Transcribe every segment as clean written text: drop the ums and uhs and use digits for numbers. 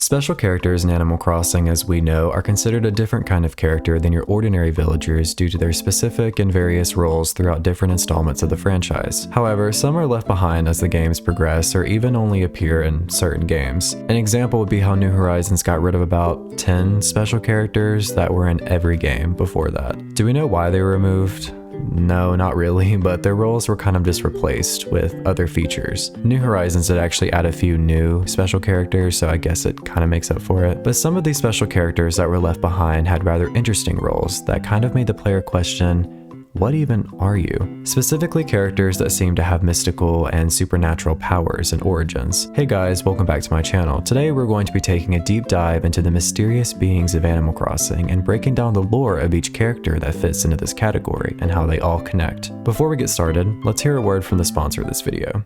Special characters in Animal Crossing, as we know, are considered a different kind of character than your ordinary villagers due to their specific and various roles throughout different installments of the franchise. However, some are left behind as the games progress or even only appear in certain games. An example would be how New Horizons got rid of about 10 special characters that were in every game before that. Do we know why they were removed? No, not really, but their roles were kind of just replaced with other features. New Horizons did actually add a few new special characters, so I guess it kind of makes up for it. But some of these special characters that were left behind had rather interesting roles that kind of made the player question, what even are you? Specifically characters that seem to have mystical and supernatural powers and origins. Hey guys, welcome back to my channel. Today we're going to be taking a deep dive into the mysterious beings of Animal Crossing and breaking down the lore of each character that fits into this category and how they all connect. Before we get started, let's hear a word from the sponsor of this video.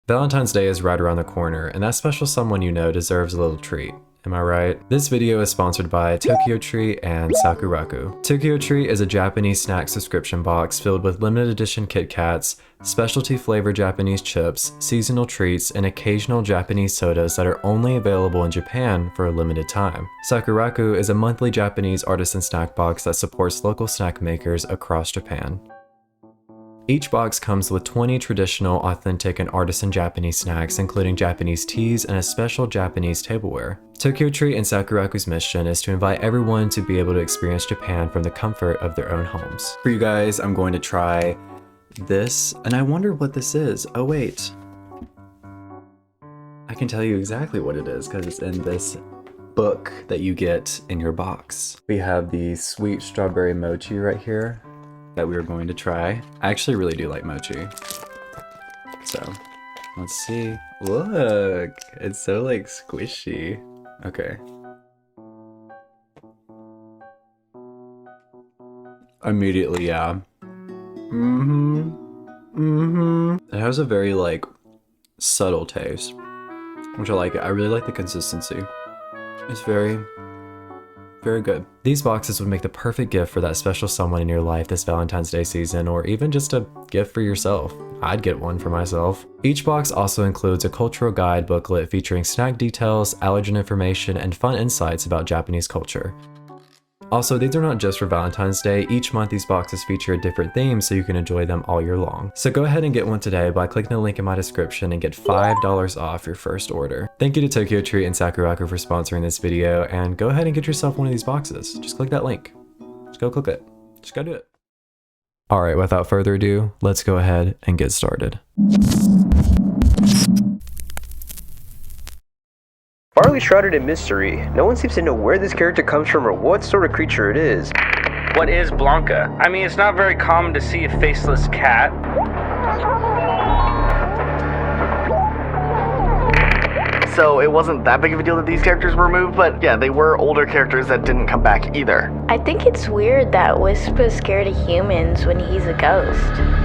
Valentine's Day is right around the corner, and that special someone you know deserves a little treat. Am I right? This video is sponsored by TokyoTreat and Sakuraco. TokyoTreat is a Japanese snack subscription box filled with limited edition Kit Kats, specialty flavored Japanese chips, seasonal treats, and occasional Japanese sodas that are only available in Japan for a limited time. Sakuraco is a monthly Japanese artisan snack box that supports local snack makers across Japan. Each box comes with 20 traditional, authentic, and artisan Japanese snacks, including Japanese teas and a special Japanese tableware. TokyoTreat and Sakuraco's mission is to invite everyone to be able to experience Japan from the comfort of their own homes. For you guys, I'm going to try this, and I wonder what this is. Oh wait. I can tell you exactly what it is because it's in this book that you get in your box. We have the sweet strawberry mochi right here that we are going to try. I actually really do like mochi. So, let's see. Look, it's so like squishy. Okay. Immediately, yeah. It has a very like subtle taste, which I like it. I really like the consistency. It's very good. These boxes would make the perfect gift for that special someone in your life this Valentine's Day season, or even just a gift for yourself. I'd get one for myself. Each box also includes a cultural guide booklet featuring snack details, allergen information, and fun insights about Japanese culture. Also, these are not just for Valentine's Day. Each month these boxes feature a different theme so you can enjoy them all year long. So go ahead and get one today by clicking the link in my description and get $5 off your first order. Thank you to TokyoTreat and Sakuraco for sponsoring this video, and go ahead and get yourself one of these boxes. Just click that link. Just go click it. Just go do it. Alright, without further ado, let's go ahead and get started. Farley shrouded in mystery. No one seems to know where this character comes from or what sort of creature it is. What is Blanca? I mean, it's not very common to see a faceless cat. So it wasn't that big of a deal that these characters were removed, but yeah, they were older characters that didn't come back either. I think it's weird that Wisp is scared of humans when he's a ghost.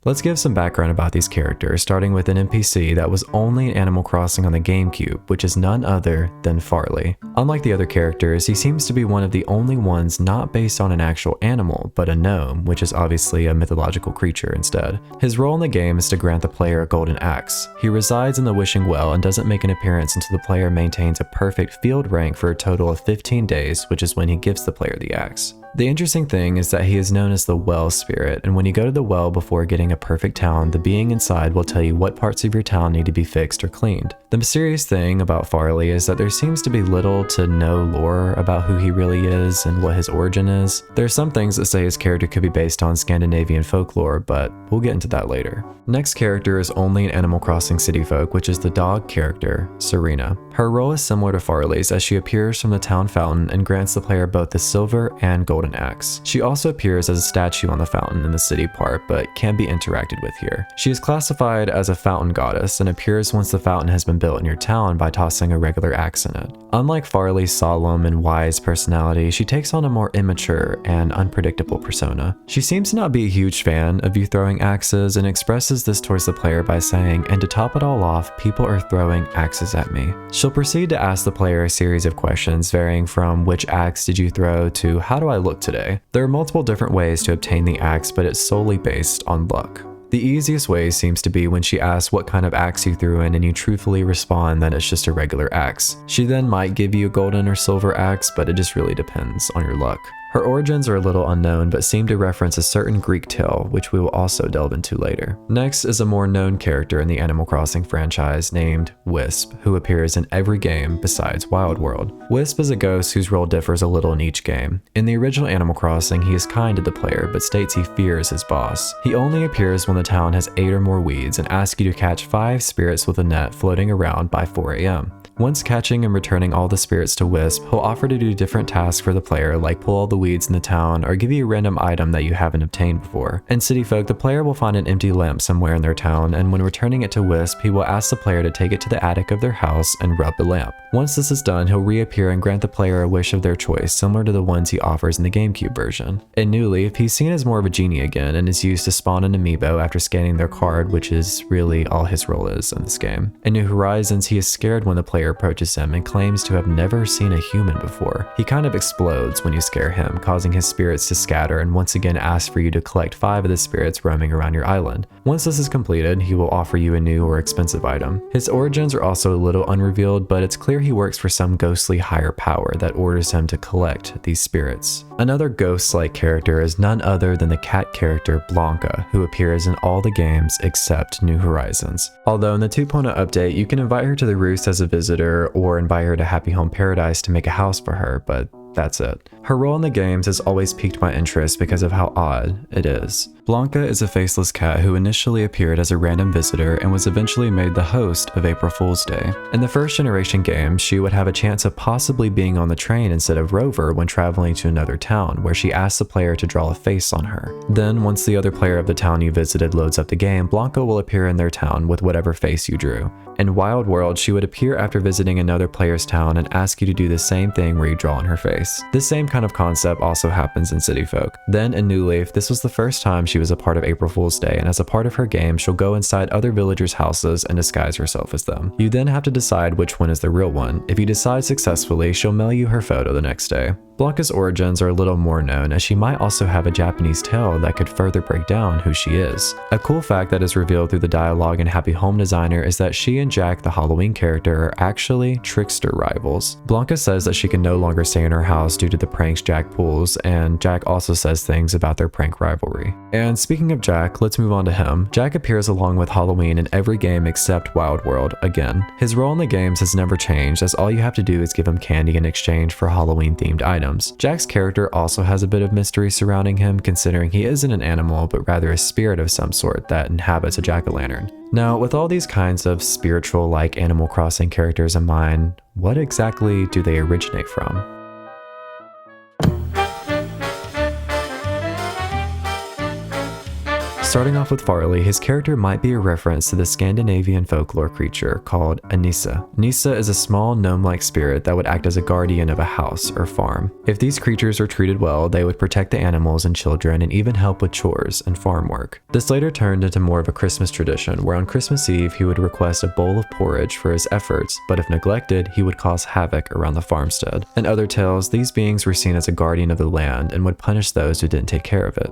Let's give some background about these characters, starting with an NPC that was only in Animal Crossing on the GameCube, which is none other than Farley. Unlike the other characters, he seems to be one of the only ones not based on an actual animal, but a gnome, which is obviously a mythological creature instead. His role in the game is to grant the player a golden axe. He resides in the Wishing Well and doesn't make an appearance until the player maintains a perfect field rank for a total of 15 days, which is when he gives the player the axe. The interesting thing is that he is known as the Well Spirit, and when you go to the well before getting a perfect town, the being inside will tell you what parts of your town need to be fixed or cleaned. The mysterious thing about Farley is that there seems to be little to no lore about who he really is and what his origin is. There are some things that say his character could be based on Scandinavian folklore, but we'll get into that later. Next character is only in Animal Crossing City Folk, which is the dog character, Serena. Her role is similar to Farley's as she appears from the town fountain and grants the player both the silver and golden axe. She also appears as a statue on the fountain in the city part, but can be entered interacted with here. She is classified as a fountain goddess and appears once the fountain has been built in your town by tossing a regular axe in it. Unlike Farley's solemn and wise personality, she takes on a more immature and unpredictable persona. She seems to not be a huge fan of you throwing axes and expresses this towards the player by saying, "And to top it all off, people are throwing axes at me." She'll proceed to ask the player a series of questions varying from "which axe did you throw" to "how do I look today?" There are multiple different ways to obtain the axe, but it's solely based on luck. The easiest way seems to be when she asks what kind of axe you threw in and you truthfully respond that it's just a regular axe. She then might give you a golden or silver axe, but it just really depends on your luck. Her origins are a little unknown, but seem to reference a certain Greek tale, which we will also delve into later. Next is a more known character in the Animal Crossing franchise named Wisp, who appears in every game besides Wild World. Wisp is a ghost whose role differs a little in each game. In the original Animal Crossing, he is kind to the player, but states he fears his boss. He only appears when the town has 8 or more weeds and asks you to catch 5 spirits with a net floating around by 4 AM. Once catching and returning all the spirits to Wisp, he'll offer to do different tasks for the player, like pull all the weeds in the town or give you a random item that you haven't obtained before. In City Folk, the player will find an empty lamp somewhere in their town, and when returning it to Wisp, he will ask the player to take it to the attic of their house and rub the lamp. Once this is done, he'll reappear and grant the player a wish of their choice, similar to the ones he offers in the GameCube version. In New Leaf, he's seen as more of a genie again and is used to spawn an amiibo after scanning their card, which is really all his role is in this game. In New Horizons, he is scared when the player approaches him and claims to have never seen a human before. He kind of explodes when you scare him, causing his spirits to scatter, and once again asks for you to collect 5 of the spirits roaming around your island. Once this is completed, he will offer you a new or expensive item. His origins are also a little unrevealed, but it's clear he works for some ghostly higher power that orders him to collect these spirits. Another ghost-like character is none other than the cat character Blanca, who appears in all the games except New Horizons. Although in the 2.0 update, you can invite her to the Roost as a visitor or invite her to Happy Home Paradise to make a house for her, but that's it. Her role in the games has always piqued my interest because of how odd it is. Blanca is a faceless cat who initially appeared as a random visitor and was eventually made the host of April Fool's Day. In the first generation game, she would have a chance of possibly being on the train instead of Rover when traveling to another town, where she asks the player to draw a face on her. Then, once the other player of the town you visited loads up the game, Blanca will appear in their town with whatever face you drew. In Wild World, she would appear after visiting another player's town and ask you to do the same thing where you draw on her face. This same kind of concept also happens in City Folk. Then in New Leaf, this was the first time she was a part of April Fool's Day, and as a part of her game, she'll go inside other villagers' houses and disguise herself as them. You then have to decide which one is the real one. If you decide successfully, she'll mail you her photo the next day. Blanca's origins are a little more known, as she might also have a Japanese tale that could further break down who she is. A cool fact that is revealed through the dialogue in Happy Home Designer is that she and Jack, the Halloween character, are actually trickster rivals. Blanca says that she can no longer stay in her house due to the pranks Jack pulls, and Jack also says things about their prank rivalry. And speaking of Jack, let's move on to him. Jack appears along with Halloween in every game except Wild World again. His role in the games has never changed, as all you have to do is give him candy in exchange for Halloween-themed items. Jack's character also has a bit of mystery surrounding him, considering he isn't an animal but rather a spirit of some sort that inhabits a jack-o'-lantern. Now, with all these kinds of spiritual-like Animal Crossing characters in mind, what exactly do they originate from? Starting off with Farley, his character might be a reference to the Scandinavian folklore creature called a Nissa. Nissa is a small gnome-like spirit that would act as a guardian of a house or farm. If these creatures are treated well, they would protect the animals and children and even help with chores and farm work. This later turned into more of a Christmas tradition, where on Christmas Eve he would request a bowl of porridge for his efforts, but if neglected, he would cause havoc around the farmstead. In other tales, these beings were seen as a guardian of the land and would punish those who didn't take care of it.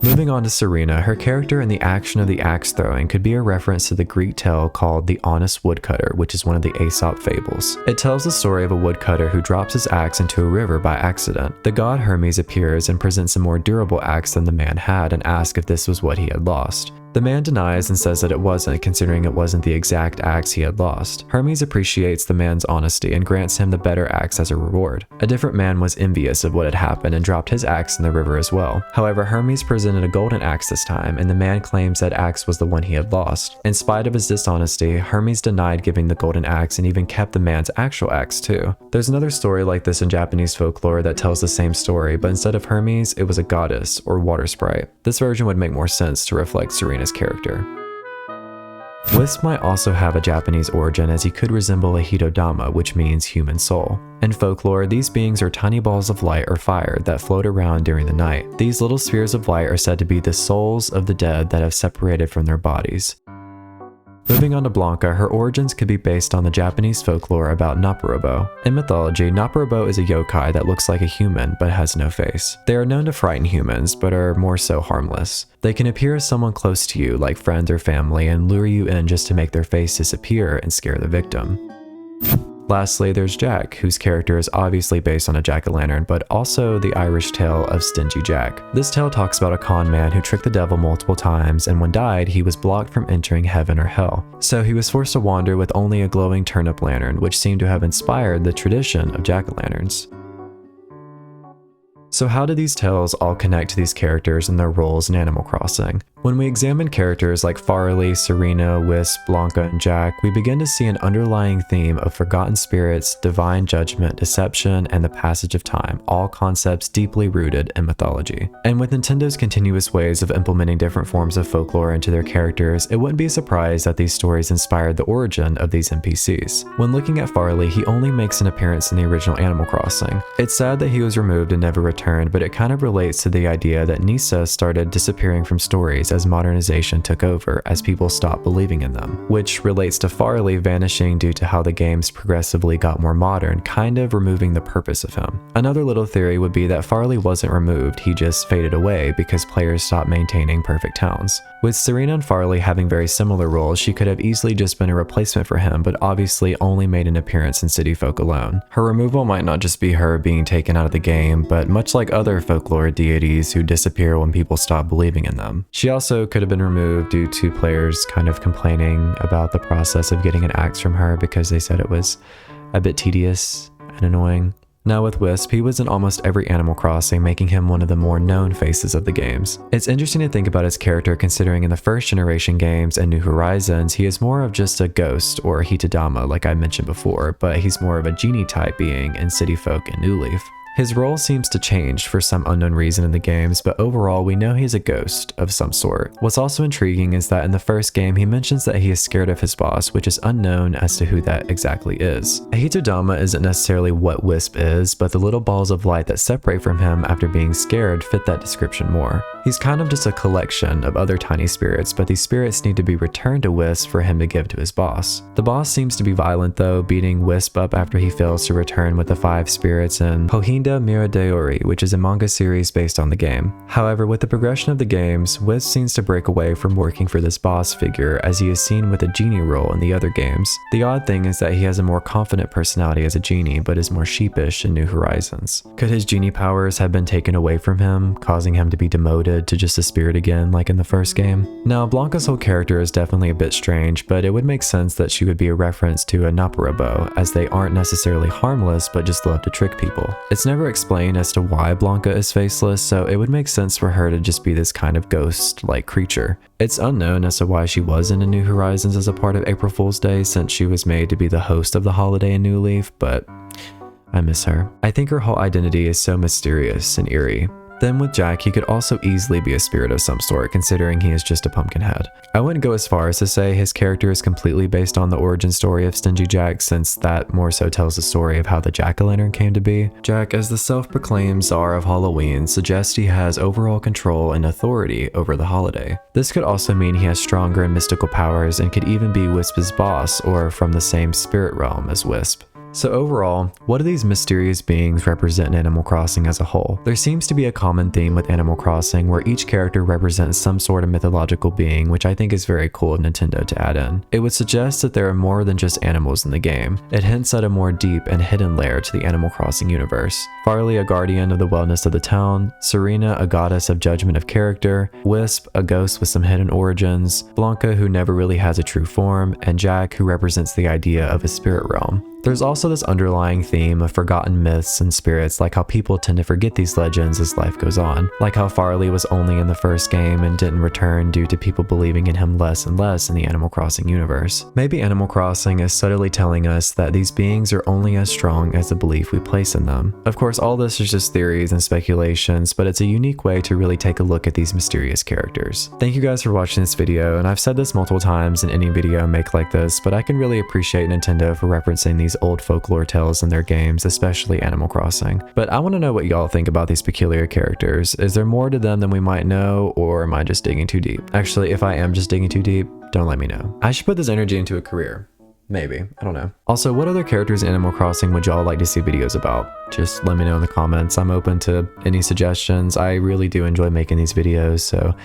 Moving on to Serena, her character in the action of the axe throwing could be a reference to the Greek tale called The Honest Woodcutter, which is one of the Aesop fables. It tells the story of a woodcutter who drops his axe into a river by accident. The god Hermes appears and presents a more durable axe than the man had and asks if this was what he had lost. The man denies and says that it wasn't, considering it wasn't the exact axe he had lost. Hermes appreciates the man's honesty and grants him the better axe as a reward. A different man was envious of what had happened and dropped his axe in the river as well. However, Hermes presented a golden axe this time, and the man claims that axe was the one he had lost. In spite of his dishonesty, Hermes denied giving the golden axe and even kept the man's actual axe too. There's another story like this in Japanese folklore that tells the same story, but instead of Hermes, it was a goddess or water sprite. This version would make more sense to reflect Serena's character. Wisp might also have a Japanese origin, as he could resemble a hitodama, which means human soul. In folklore, these beings are tiny balls of light or fire that float around during the night. These little spheres of light are said to be the souls of the dead that have separated from their bodies. Moving on to Blanca, her origins could be based on the Japanese folklore about Naporobo. In mythology, Naporobo is a yokai that looks like a human but has no face. They are known to frighten humans, but are more so harmless. They can appear as someone close to you, like friends or family, and lure you in just to make their face disappear and scare the victim. Lastly, there's Jack, whose character is obviously based on a jack-o'-lantern, but also the Irish tale of Stingy Jack. This tale talks about a con man who tricked the devil multiple times, and when died, he was blocked from entering heaven or hell. So he was forced to wander with only a glowing turnip lantern, which seemed to have inspired the tradition of jack-o'-lanterns. So how do these tales all connect to these characters and their roles in Animal Crossing? When we examine characters like Farley, Serena, Wisp, Blanca, and Jack, we begin to see an underlying theme of forgotten spirits, divine judgment, deception, and the passage of time, all concepts deeply rooted in mythology. And with Nintendo's continuous ways of implementing different forms of folklore into their characters, it wouldn't be surprised that these stories inspired the origin of these NPCs. When looking at Farley, he only makes an appearance in the original Animal Crossing. It's sad that he was removed and never returned, but it kind of relates to the idea that Nissa started disappearing from stories as modernization took over, as people stopped believing in them, which relates to Farley vanishing due to how the games progressively got more modern, kind of removing the purpose of him. Another little theory would be that Farley wasn't removed, he just faded away because players stopped maintaining perfect towns. With Serena and Farley having very similar roles, she could have easily just been a replacement for him, but obviously only made an appearance in City Folk alone. Her removal might not just be her being taken out of the game, but much like other folklore deities who disappear when people stop believing in them. She also could have been removed due to players kind of complaining about the process of getting an axe from her because they said it was a bit tedious and annoying. Now with Wisp, he was in almost every Animal Crossing, making him one of the more known faces of the games. It's interesting to think about his character considering in the first generation games and New Horizons, he is more of just a ghost or hitodama like I mentioned before, but he's more of a genie type being in City Folk and New Leaf. His role seems to change for some unknown reason in the games, but overall we know he's a ghost of some sort. What's also intriguing is that in the first game he mentions that he is scared of his boss, which is unknown as to who that exactly is. A hitodama isn't necessarily what Wisp is, but the little balls of light that separate from him after being scared fit that description more. He's kind of just a collection of other tiny spirits, but these spirits need to be returned to Wisp for him to give to his boss. The boss seems to be violent though, beating Wisp up after he fails to return with the 5 spirits in Pohinda Miradeori, which is a manga series based on the game. However, with the progression of the games, Wisp seems to break away from working for this boss figure as he is seen with a genie role in the other games. The odd thing is that he has a more confident personality as a genie, but is more sheepish in New Horizons. Could his genie powers have been taken away from him, causing him to be demoted to just a spirit again like in the first game? Now, Blanca's whole character is definitely a bit strange, but it would make sense that she would be a reference to a Naporobo, as they aren't necessarily harmless but just love to trick people. It's never explained as to why Blanca is faceless, so it would make sense for her to just be this kind of ghost-like creature. It's unknown as to why she wasn't in New Horizons as a part of April Fool's Day, since she was made to be the host of the holiday in New Leaf, but I miss her. I think her whole identity is so mysterious and eerie. Then with Jack, he could also easily be a spirit of some sort, considering he is just a pumpkin head. I wouldn't go as far as to say his character is completely based on the origin story of Stingy Jack, since that more so tells the story of how the jack-o'-lantern came to be. Jack, as the self-proclaimed czar of Halloween, suggests he has overall control and authority over the holiday. This could also mean he has stronger and mystical powers and could even be Wisp's boss or from the same spirit realm as Wisp. So overall, what do these mysterious beings represent in Animal Crossing as a whole? There seems to be a common theme with Animal Crossing where each character represents some sort of mythological being, which I think is very cool of Nintendo to add in. It would suggest that there are more than just animals in the game. It hints at a more deep and hidden layer to the Animal Crossing universe. Farley, a guardian of the wellness of the town, Serena, a goddess of judgment of character, Wisp, a ghost with some hidden origins, Blanca, who never really has a true form, and Jack, who represents the idea of a spirit realm. There's also this underlying theme of forgotten myths and spirits, like how people tend to forget these legends as life goes on. Like how Farley was only in the first game and didn't return due to people believing in him less and less in the Animal Crossing universe. Maybe Animal Crossing is subtly telling us that these beings are only as strong as the belief we place in them. Of course, all this is just theories and speculations, but it's a unique way to really take a look at these mysterious characters. Thank you guys for watching this video, and I've said this multiple times in any video I make like this, but I can really appreciate Nintendo for referencing these old folklore tales in their games, especially Animal Crossing. But I want to know what y'all think about these peculiar characters. Is there more to them than we might know, or am I just digging too deep? Actually, if I am just digging too deep, don't let me know. I should put this energy into a career. Maybe. I don't know. Also, what other characters in Animal Crossing would y'all like to see videos about? Just let me know in the comments. I'm open to any suggestions. I really do enjoy making these videos, so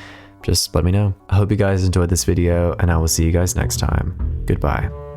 just let me know. I hope you guys enjoyed this video, and I will see you guys next time. Goodbye.